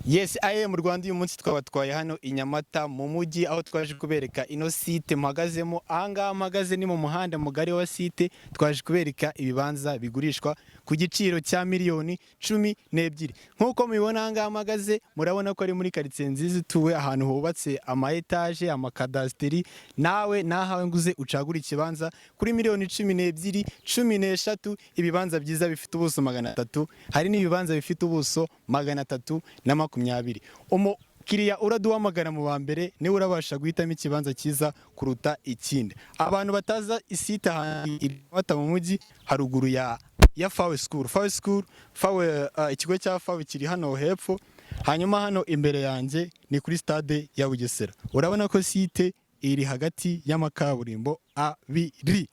Yes, aye mu Rwanda uyu munsi twabatwaye hano i Nyamata mu mujyi aho twaje kubereka ino site mpagazemo. Ahangaha mpagaze ni mu muhanda mugari wa site, twaje kubereka ibibanza bigurishwa ku giciro cya miliyoni 12. Nkuko mubibona ahangaha mpagaze, murabona ko ari muri quartier nziza ituwe ahantu hubatse ama etage, ama cadasteri. Nawe nahawe nguze ucagura ikibanza kuri miliyoni 12, 13. Ibibanza byiza bifite ubuso 300, hari n'ibibanza bifite ubuso 320. Umukiriya uraduhamagara mu ba mbere niwe urabasha guhitamo ikibanza cyiza kuruta ikindi. Abantu bataza isite bata mu mujyi haruguru ya Fawe School. Ikigo cya Fawe kiri hano hepfo. Hanyuma hano imbere yanjye ni kuri stade ya Bugesera. Urabona ko site iri hagati y'amakaburimbo abiri.